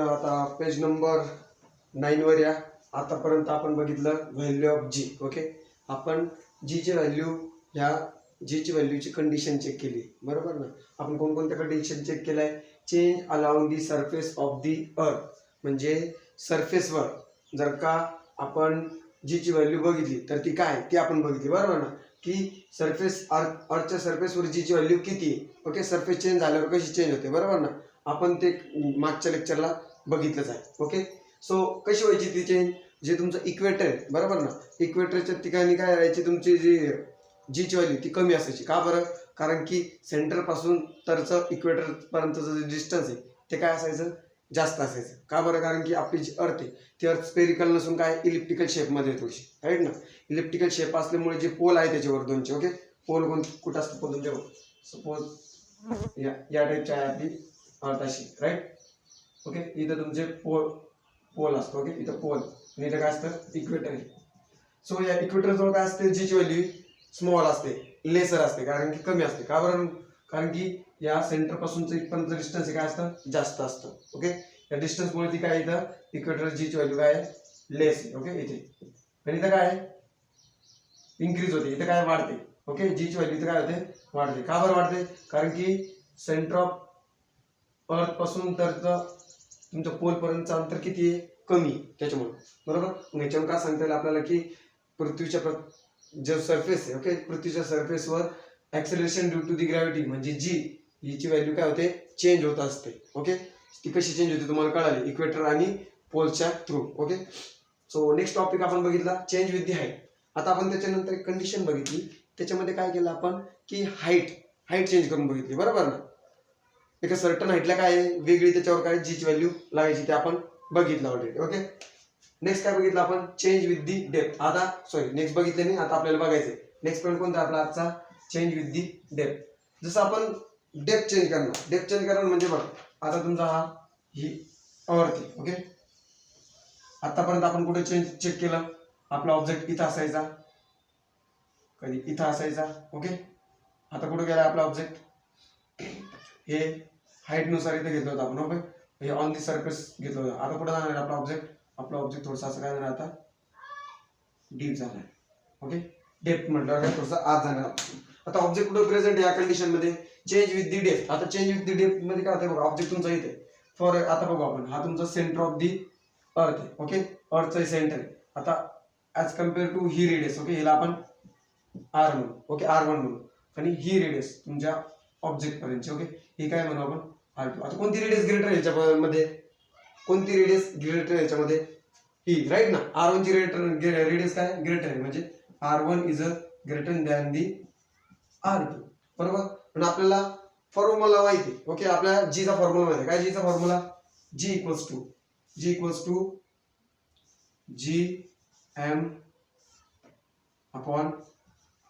आता page number 9 वर या. आतापर्यंत आपण बघितलं व्हॅल्यू ऑफ जी. ओके, आपण जी ची व्हॅल्यू ह्या जी ची व्हॅल्यूची कंडिशन चेक केली, बरोबर ना. आपण कोणकोणत्या कंडिशन चेक केलाय? Change along the surface of the earth, म्हणजे सरफेसवर जर का आपण जी ची व्हॅल्यू बघितली तर ती काय ती आपण बघितली, बरोबर ना. की सरफेस अर्थच्या सरफेसवर जी ची व्हॅल्यू किती आहे. ओके, सरफेस चेंज झाल्यावर कशी चेंज होते, बरोबर ना. आपण ते मागच्या लेक्चरला बघितलंच आहे. ओके, सो कशी व्हायची ती चेंज? जे तुमचं इक्वेटर आहे, बरोबर ना, इक्वेटरच्या ठिकाणी काय व्हायची, तुमची जी ची व्हॅल्यू ती कमी असायची. का बरं? कारण की सेंटर पासून तरचं इक्वेटर पर्यंतचं जे डिस्टन्स आहे ते काय असायचं, जास्त असायचं. का बरं? कारण की आपली जी अर्थ आहे ती अर्थ स्पेरिकल नसून काय इलिप्टिकल शेपमध्ये येतो, राईट ना. इलिप्टिकल शेप असल्यामुळे जे पोल आहे त्याच्यावर दोनचे, ओके, पोल कुठं असतं पोल तुमच्यावर? सपोज या टाईपची आहे आपली अर्थ अशी, राईट. ओके, इथं तुमचे पोल असतो. ओके, इथं पोल आणि इथं काय असतं, इक्वेटर आहे. सो या इक्वेटर जवळ काय असते, जी ची व्हॅल्यू स्मॉल असते, लेसर असते, कारण की कमी असते. का बरं? कारण की या सेंटर पासूनचं इथपर्यंत डिस्टन्स काय असतं, जास्त असतं. ओके, या डिस्टन्समुळे ती काय इथं इक्वेटर जी ची व्हॅल्यू काय लेस आहे. ओके, इथे आणि इथं काय इन्क्रीज होते, इथं काय वाढते. ओके, जी ची व्हॅल्यू इथं काय होते, वाढते. का बरं वाढते? कारण की सेंटर ऑफ अर्थ पासून तर तुमच्या पोल पर्यंतचं अंतर किती आहे, कमी, त्याच्यामुळे, बरोबर. याच्यावर काय सांगता येईल आपल्याला की पृथ्वीच्या जो सरफेस आहे, ओके, पृथ्वीच्या सरफेसवर acceleration due to the gravity म्हणजे जी हिची व्हॅल्यू काय होते, चेंज होत असते. ओके, ती कशी चेंज होते तुम्हाला कळाली, इक्वेटर आणि पोलच्या through. Okay, so next topic आपण बघितला चेंज विथ दी हाईट. आता आपण त्याच्यानंतर एक कंडिशन बघितली, त्याच्यामध्ये काय केलं आपण की हाईट चेंज करून बघितली, बरोबर ना. एका सर्टन हाईटला काय वेगळी त्याच्यावर काय जी ची व्हॅल्यू लागायची ते आपण बघितलं ऑलरेडी. ओके, नेक्स्ट काय बघितलं आपण, चेंज विथ दी डेप्थ. आता सॉरी, नेक्स्ट बघितले नाही, आता आपल्याला बघायचंय नेक्स्ट पॉईंट कोणता आपला आजचा, चेंज विथ दी डेप्थ. जसं आपण डेप्थ चेंज करणार म्हणजे बघ, आता तुमचा ही अर्थ आहे. ओके, आतापर्यंत आपण कुठे चेक केलं, आपला ऑब्जेक्ट इथं असायचा, कधी इथं असायचा. ओके, आता कुठे गेला आपला ऑब्जेक्ट, हे हाईट नुसार इथे घेतलं होतं आपण. ओके, हे ऑन दी सरफेस घेतलं होतं. आता कुठे जाणार आपला ऑब्जेक्ट, आपला ऑब्जेक्ट थोडासा असं काय जाणार आता डीप जाणार. ओके, डेप्थ म्हटलं काय थोडंसं आत जाणार. आता ऑब्जेक्ट कुठे प्रेझेंट या कंडिशन मध्ये, चेंज विथ दी डेप्थ. आता चेंज विथ दी डेप्थ मध्ये काय होतं बघा, ऑब्जेक्ट तुमचा इथे फॉर आता बघू आपण, हा तुमचा सेंटर ऑफ दी अर्थ आहे. ओके, अर्थचं सेंटर आहे. आता ऍज कम्पेअर टू ही रेडियस, ओके, हिला आपण आर म्हणू. ओके, R1 म्हणू, आणि ही रेडियस तुमच्या ऑब्जेक्ट पर्यंत. ओके, ही काय म्हणू आपण R2. आता कोणती रेडियस ग्रेटर आहे याच्यामध्ये, कोणती रेडियस ग्रेटर आहे याच्यामध्ये, ही, राईट ना. R1 ची रेडियस काय ग्रेटर आहे, म्हणजे R1 is a greater than the R2, बरोबर. पण आपल्याला फॉर्म्युला माहिती आहे. ओके, आपल्या जी चा फॉर्म्युला माहिती आहे. काय जी चा formula, G equals to G M upon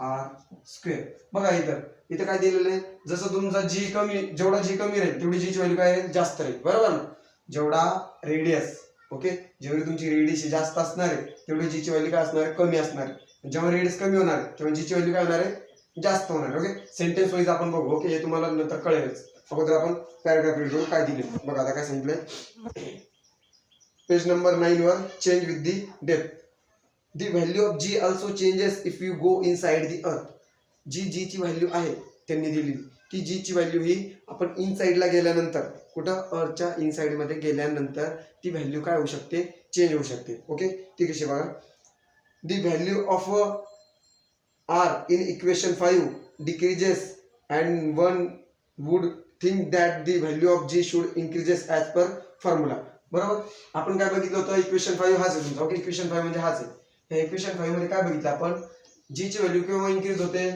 R square. बघा इथं काय दिलेलं आहे, जसं तुमचा जी कमी, जेवढा जी कमी राहील तेवढी जी ची व्हॅल्यू काय जास्त राहील, बरोबर ना. जेवढा रेडियस, ओके, जेवढी तुमची रेडियस जास्त असणार आहे तेवढी जी ची व्हॅल्यू काय असणार आहे, कमी असणार आहे. जेव्हा रेडियस कमी होणार आहे तेव्हा जी ची व्हॅल्यू काय होणार आहे, जास्त होणार आहे. ओके, सेंटेन्स वाईज आपण बघू. ओके, हे तुम्हाला नंतर कळेलच. अगोदर आपण पॅराग्राफ रीड करू काय दिले. बघा आता काय सांगितलंय पेज नंबर 9 वर, change with the depth. The value of g also changes if you go inside the earth. G ची व्हॅल्यू आहे त्यांनी दिली, की जी ची व्हॅल्यू ही आपण इनसाइडला गेल्यानंतर, कुठं अर्थच्या इनसाइड मध्ये गेल्यानंतर ती व्हॅल्यू काय होऊ शकते, चेंज होऊ शकते. ओके, ती कशी बघा, the value of r in equation 5 decreases and one would think that the value of g should increases as per formula. बरोबर, आपण काय बघितलं होतं, इक्वेशन 5 हाच आहे तुमचा. ओके, इक्वेशन 5 म्हणजे हाच आहे. या इक्वेशन 5 मध्ये काय बघितलं आपण, जी ची व्हॅल्यू केव्हा इन्क्रीज होते,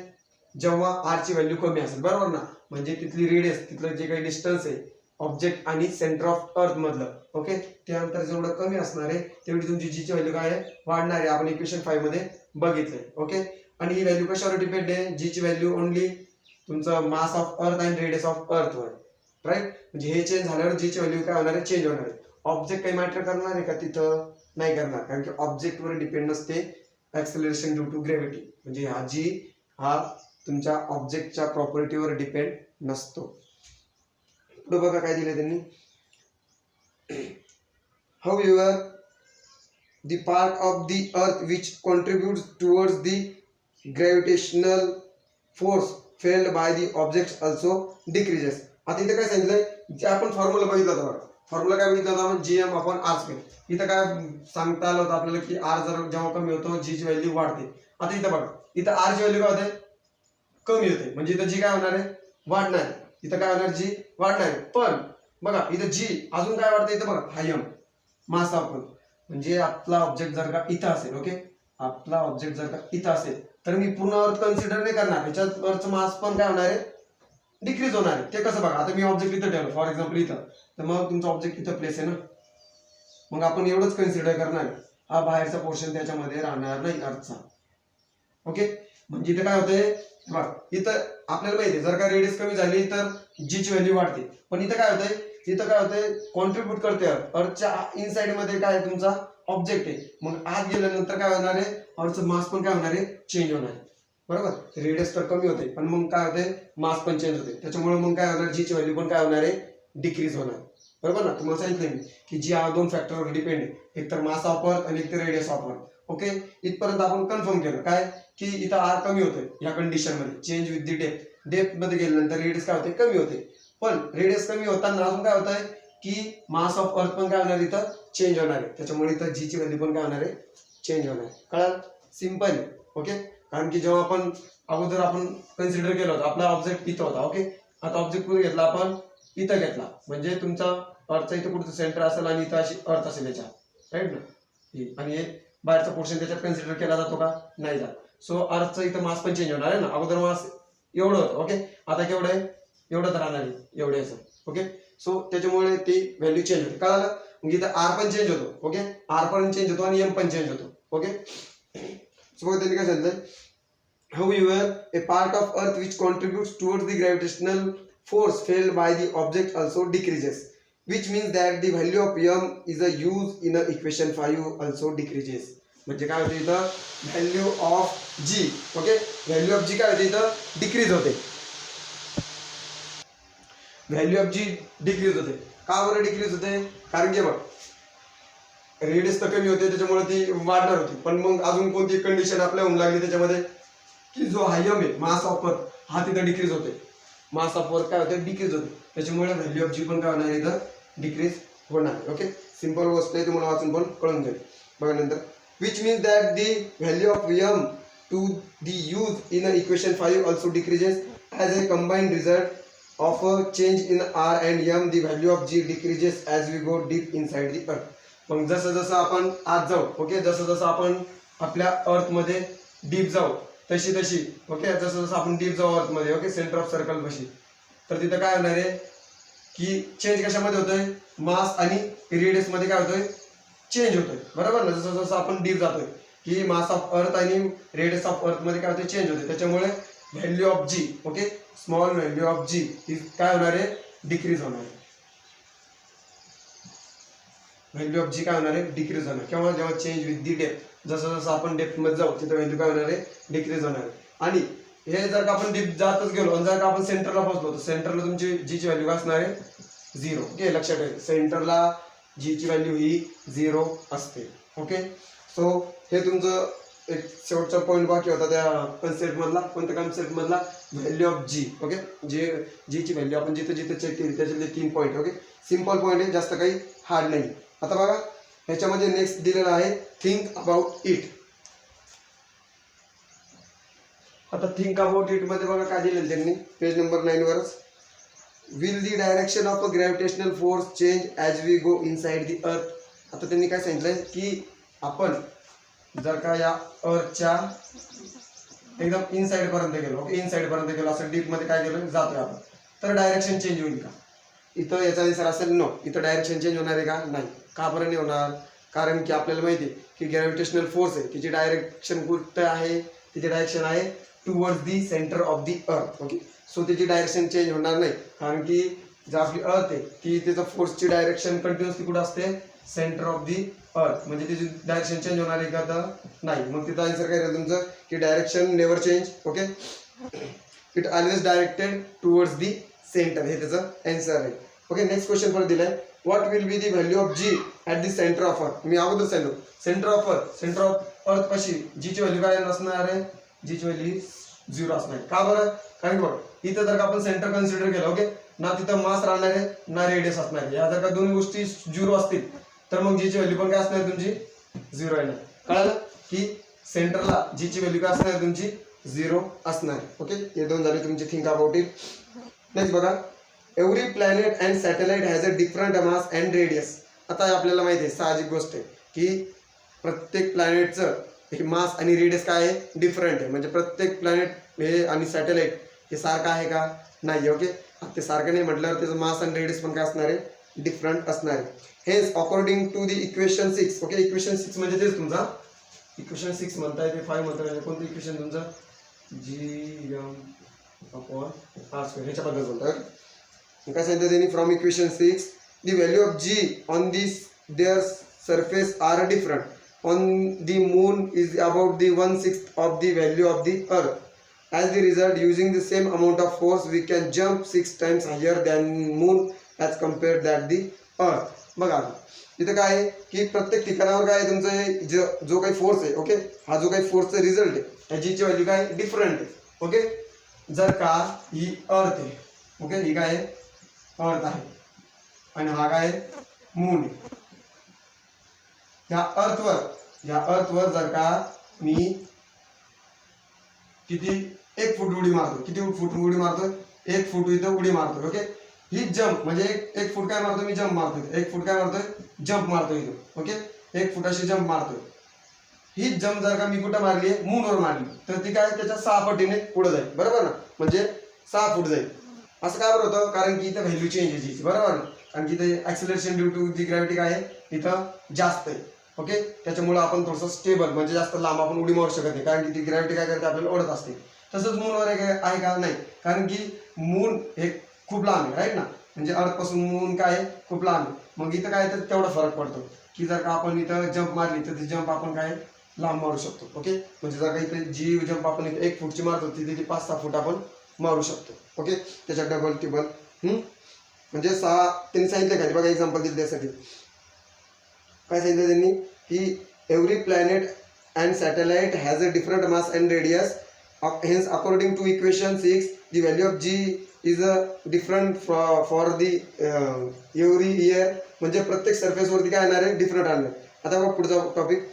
जेव्हा आर ची व्हॅल्यू कमी असेल, बरोबर ना. म्हणजे तिथली रेडियस, तिथलं जे काही डिस्टन्स आहे ऑब्जेक्ट आणि सेंटर ऑफ अर्थ मधलं, ओके, ते अंतर जेवढं कमी असणार आहे तेवढी तुमची जी ची व्हॅल्यू काय आहे, वाढणार आहे. आपण इक्वेशन 5 मध्ये बघितलंय. ओके, आणि ही व्हॅल्यू कशावर डिपेंड आहे, जी ची व्हॅल्यू ओनली तुमचं mass of earth and radius of earth वर, राईट. म्हणजे हे चेंज झाल्यावर जी ची व्हॅल्यू काय होणार आहे, चेंज होणार आहे. ऑब्जेक्ट काही मॅटर करणार आहे का तिथं, नाही करणार, कारण की ऑब्जेक्ट वर डिपेंड नसते ऍक्सेलरेशन ड्यू टू ग्रॅव्हिटी. म्हणजे हा जी हा तुमच्या ऑब्जेक्टच्या प्रॉपर्टीवर डिपेंड नसतो. पुढे बघा काय दिले त्यांनी, However, the part of the earth which contributes towards the gravitational force felt by the objects also decreases. आता इथे काय सांगितलंय, जे आपण फॉर्म्युला बघितला होता बघा, फॉर्म्युला काय बघितला होता, जीएम अपॉन आर स्क्वेअर. इथं काय सांगता आलं होतं आपल्याला की आर जर जेव्हा कमी होतो जी ची व्हॅल्यू वाढते. आता इथं बघा, इथं आर ची व्हॅल्यू काय होते, कमी होते, म्हणजे इथं जी काय होणार आहे, वाढणार आहे. इथं काय होणार, जी वाढणार आहे. पण बघा इथं जी अजून काय वाढतं, इथं बघा हा एम मास आपण, म्हणजे आपला ऑब्जेक्ट जर का इथं असेल, ओके, आपला ऑब्जेक्ट जर का इथं असेल तर मी पूर्ण अर्थ कन्सिडर नाही करणार, ह्याच्यात अर्थचं मास पण काय होणार आहे, डिक्रीज होणार आहे. ते कसं बघा, आता मी ऑब्जेक्ट इथं ठेवलं फॉर एक्झाम्पल इथं, तर मग तुमचा ऑब्जेक्ट इथं प्लेस आहे ना, मग आपण एवढंच कन्सिडर करणार, हा बाहेरचा पोर्शन त्याच्यामध्ये राहणार नाही अर्थचा. ओके, म्हणजे इथं काय होतंय बघा, इथं आपल्याला माहिती आहे जर का रेडियस कमी झाली तर जी ची व्हॅल्यू वाढते. पण इथं काय होतंय, इथं काय होतंय, कॉन्ट्रीब्यूट करते अर्थच्या इनसाइड मध्ये काय तुमचा ऑब्जेक्ट आहे, मग आत गेल्यानंतर काय होणार आहे, अर्थचं मास पण काय होणार आहे, चेंज होणार आहे. बरोबर, रेडियस तर कमी होते पण मग काय होते, मास पण चेंज होते. त्याच्यामुळे मग काय होणार, जी ची व्हॅल्यू पण काय होणार आहे, डिक्रीज होणार. बरोबर ना, तुम्हाला सांगितलं मी की जी हा दोन फॅक्टरवर डिपेंड आहे, एक तर मास ऑफ अर्थ आणि एक तर रेडियस ऑफ अर्थ. ओके, इथपर्यंत आपण कन्फर्म केलं काय की इथं आर कमी होतोय या कंडिशन मध्ये, चेंज विथ द डेप्थ मध्ये गेल्यानंतर रेडियस काय होते, कमी होते. पण रेडियस कमी होताना अजून काय होत आहे की मास ऑफ अर्थ पण काय होणार, इथं चेंज होणार आहे. त्याच्यामुळे इथं जी ची व्हॅल्यू पण काय होणार आहे, चेंज होणार आहे. कळलं, सिंपल आहे. ओके, कारण की जेव्हा आपण अगोदर आपण कन्सिडर केलं होतं, आपला ऑब्जेक्ट इथं होता. ओके, आता ऑब्जेक्ट कुठे घेतला आपण, इथं घेतला, म्हणजे तुमचा अर्थचा इथं कुठचं सेंटर असेल आणि इथं अशी अर्थ असेल याच्या, राईट ना, आणि हे बाहेरचा पोर्शन त्याच्यात कन्सिडर केला जातो का, नाही जात. सो अर्थचं इथं मास पण चेंज होणार आहे ना, अगोदर मास एवढं होतं. ओके, आता केवढं आहे, एवढं तर राहणार आहे, एवढे असं. ओके, सो त्याच्यामुळे ती व्हॅल्यू चेंज होते. कळालं, मग इथं आर पण चेंज होतो. ओके, आर पण चेंज होतो आणि एम पण चेंज होतो. ओके, सो त्यांनी काय सांगितलं, however a part of earth which contributes towards the gravitational force felt by the object also decreases, which means that the value of m is a used in a equation 5 also decreases. म्हणजे काय होते इथं, value of G, okay, value of G काय होते इथं, decrease होते. Value of G decrease होते. का बरं डिक्रीज होते, कारण की बघ रेडियस तर कमी होते त्याच्यामुळे ती वाढणार होती. पण मग अजून कोणती कंडिशन आपल्या होऊन लागली त्याच्यामध्ये की जो हायम आहे मास ऑफ अर्थ हा तिथं डिक्रीज होते. मास ऑफ अर्थ काय होते, डिक्रीज होते. त्याच्यामुळे व्हॅल्यू ऑफ जी पण काय होणार इथं, डिक्रीज होणार. ओके, सिंपल गोष्ट आहे, तुम्हाला वाचून पण कळून जाईल. बघा नंतर, which means that the value of m to the use in equation 5 also decreases as a combined result of a change in R and M. The value of G decreases as we go deep inside the earth. मग जसं जसं आपण आत जाऊ, okay, जसं जसं आपण आपल्या अर्थ मध्ये डीप जाऊ तशी तशी, ओके, जसं जसं आपण डीप जाऊ अर्थ मध्ये, ओके, सेंटर ऑफ सर्कल पाशी, तर तिथं काय होणार आहे की चेंज कशामध्ये होतोय, मास आणि रेडियस मध्ये काय होतोय, चेंज होतोय. बरोबर ना, जसं जसं आपण डीप जातोय की मास ऑफ अर्थ आणि रेडियस ऑफ अर्थ मध्ये काय होते, चेंज होते. त्याच्यामुळे value of G, okay, small value of G काय होणार आहे, डिक्रीज होणार आहे. व्हॅल्यू ऑफ जी काय होणार आहे, डिक्रीज होणार. केव्हा, जेव्हा चेंज विथ दी डेप्थ, जसं जसं आपण डेप्थ मध्ये जाऊ तिथं व्हॅल्यू काय होणार आहे, डिक्रीज होणार आहे. आणि हे जर का आपण डीप जातच गेलो आणि जर का आपण सेंटरला पोहोचलो तर सेंटरला तुमची जी ची व्हॅल्यू असणार आहे, 0. ओके, लक्षात ठेवा, सेंटरला जी ची व्हॅल्यू ही 0 असते. ओके, सो हे तुमचं एक शेवटचा पॉईंट बाकी होता त्या कन्सेप्ट मधला. कोणत्या कन्सेप्ट मधला, व्हॅल्यू ऑफ जी. ओके, जे जी ची व्हॅल्यू आपण जिथे जिथे चेक केली त्याच्यातले 3 पॉईंट. ओके, सिंपल पॉईंट आहे, जास्त काही हार्ड नाही. आता बघा ह्याच्यामध्ये नेक्स्ट दिलेला आहे, थिंक अबाउट इट. आता थिंक अबाउट इट मध्ये बघा काय दिलेलं त्यांनी, पेज नंबर 9 वरच, will the direction of a gravitational force change as we go inside the earth. आता त्यांनी काय सांगितलंय की आपण जर का या अर्थच्या एकदम इनसाइड पर्यंत गेलो, ओके, इनसाइड पर्यंत गेलो, असं डीप मध्ये काय गेलो जातोय आपण, तर डायरेक्शन चेंज होईल का. इथं याचा आन्सर असेल नो. इथं डायरेक्शन चेंज होणार आहे का, नाही. का बरं नाही होणार, कारण की आपल्याला माहिती आहे की ग्रॅव्हिटेशनल फोर्स आहे तिची डायरेक्शन कुठं आहे, तिची डायरेक्शन आहे towards the centre of the अर्थ. ओके, सो तिची डायरेक्शन चेंज होणार नाही, कारण की जर आपली अर्थ आहे ती त्याचं फोर्सची डायरेक्शन कंटिन्युअसली कुठं असते, सेंटर ऑफ दी अर्थ, म्हणजे त्याची डायरेक्शन चेंज होणार आहे का, तर नाही. मग तिथं आन्सर काय राहील तुमचं की direction never change. Okay, it always directed towards the centre, हे त्याचं आन्सर आहे. ओके, नेक्स्ट क्वेश्चन परत दिलाय, what will be the value of G at the centre of earth. मी अगोदर सांगितलं सेंटर ऑफ अर्थ पाशी जीची व्हॅल्यू काय नसणार आहे, जीची व्हॅल्यू 0 असणार आहे. का बरं? कारण की बघ इथं जर का आपण सेंटर कन्सिडर केलं ओके, ना तिथं मास राहणार आहे ना रेडियस असणार आहे. या जर का दोन गोष्टी 0 असतील तर मग जीची व्हॅल्यू पण काय असणार आहे तुमची 0 आहे. कळलं की सेंटरला जीची व्हॅल्यू काय असणार आहे तुमची 0 असणार आहे. ओके, हे दोन झाले तुमचे थिंक अबाउट इट. नेक्स्ट बघा, every planet and satellite has a different mass and radius. आता आपल्याला माहिती आहे साहजिक गोष्ट आहे की प्रत्येक प्लॅनेटचं हे मास आणि रेडियस काय आहे, डिफरंट आहे. म्हणजे प्रत्येक प्लॅनेट हे आणि सॅटेलाइट हे सारखं आहे का, नाही. ओके, ते सारखं नाही म्हटल्यावर त्याचं मास आणि रेडियस पण काय असणार आहे, डिफरंट असणार आहे. हेच according to the equation 6. Okay, equation 6 म्हणजे तेच तुमचा इक्वेशन 6 म्हणता येते 5 म्हणता येते. कोणतं इक्वेशन तुमचं GM/r², ह्याच्याबद्दल बोलतोय. काय सांगितलं त्यांनी, from equation 6 the value of g on this their surface are different. On the moon is about the 1/6 of the value of the earth. As the result, using the same amount of force, we can jump 6 times higher than moon as compared that the earth. बघा इथं काय आहे की प्रत्येक ठिकाणावर काय आहे तुमचं जो काही फोर्स आहे. ओके, हा जो काही फोर्सचा रिझल्ट आहे ह्याची व्हॅल्यू काय डिफरंट आहे. ओके, जर का ही अर्थ आहे, ओके, ही काय आहे अर्थ आहे आणि हा काय आहे मून आहे. ह्या अर्थवर जर का मी किती 1 फूट उडी मारतो, किती फूट उडी मारतो, 1 फूट इथं उडी मारतो. ओके, ही जंप म्हणजे एक फूट काय मारतो मी, जंप मारतो. 1 फूट काय मारतोय, जंप मारतो इथं. ओके, 1 फुटाशी जंप मारतोय. ही जंप जर का मी कुठं मारली, मूनवर मारली, तर ती काय त्याच्या 6 पटीने पुढे जाईल. बरोबर ना, म्हणजे 6 फूट जाईल. असं का बरं होतं, कारण की इथं व्हॅल्यू चेंज आहे जीची. बरोबर ना, कारण की इथे acceleration due to the gravity काय आहे इथं जास्त आहे. ओके, त्याच्यामुळे आपण थोडंसं स्टेबल म्हणजे जास्त लांब आपण उडी मारू शकत नाही, कारण की ती ग्रॅव्हिटी काय करते आपल्याला ओढत असते. तसंच मूनवर आहे का, नाही, कारण की मून हे खूप लांब आहे, राईट ना. म्हणजे अर्थपासून मून काय आहे खूप लांब आहे. मग इथं काय तर तेवढा फरक पडतो की जर का आपण इथं जंप मारली तर ती जंप आपण काय लांब मारू शकतो. ओके, म्हणजे जर का इथे जी जंप आपण इथे 1 फूटची मारतो तिथे 5-6 फूट आपण मारू शकतो. ओके, त्याच्या डबल टिबल म्हणजे 6 त्यांनी सांगितलं काय बघा, एक्झाम्पल दिलं त्यासाठी. काय सांगितलं त्यांनी की every planet and satellite has a different mass and radius. Hence, according to equation 6, the value of G is different for the every year. म्हणजे प्रत्येक सरफेस वरती काय येणार आहे, डिफरंट आणणार. आता बघा पुढचा टॉपिक,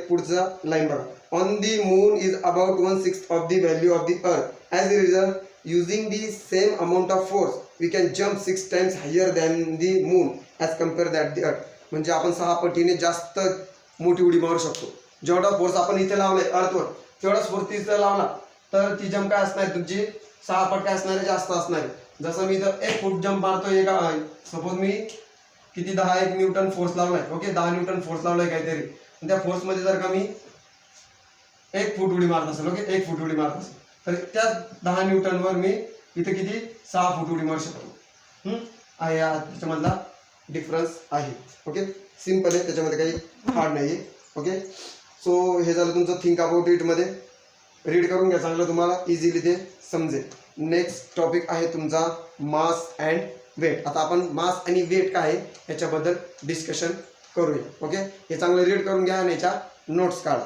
पुढचा लाईन बघा. On the moon is about 1/6 of the value of the earth. As a result, using the same amount of force, we can jump 6 times higher than the moon as compare that the earth. म्हणजे आपण 6 पटीने जास्त मोठी उडी मारू शकतो. जेवढा force आपण इथे लावलाय अर्थवर तेवढाच फोर्स तिथं लावला तर ती जंप काय असणार तुमची 6 पट काय असणार आहे, जास्त असणार आहे. जसं मी इथं 1 फूट जंप मारतोय, का सपोज मी किती 10 न्यूटन फोर्स लावलाय. ओके, 10 न्यूटन फोर्स लावलाय काहीतरी, त्या फोर्स मध्ये जर का मी 1 फूट उडी मारत असेल, ओके, 1 फूट उडी मारत असेल, तर त्या 10 न्यूटनवर मी इथे किती 6 फूट उडी मारू शकतो. आहे त्याच्यामधला डिफरन्स आहे. ओके, सिंपल आहे, त्याच्यामध्ये काही हार्ड नाही आहे. ओके, सो हे झालं तुमचं थिंक अबाउट इट मध्ये. रीड करून घ्या चांगलं, तुम्हाला इझिली ते समजेल. नेक्स्ट टॉपिक आहे तुमचा मास अँड वेट. आता आपण मास आणि वेट काय आहे याच्याबद्दल डिस्कशन करूया. ओके, हे चांगलं रीड करून घ्या आणि याच्या नोट्स काढा.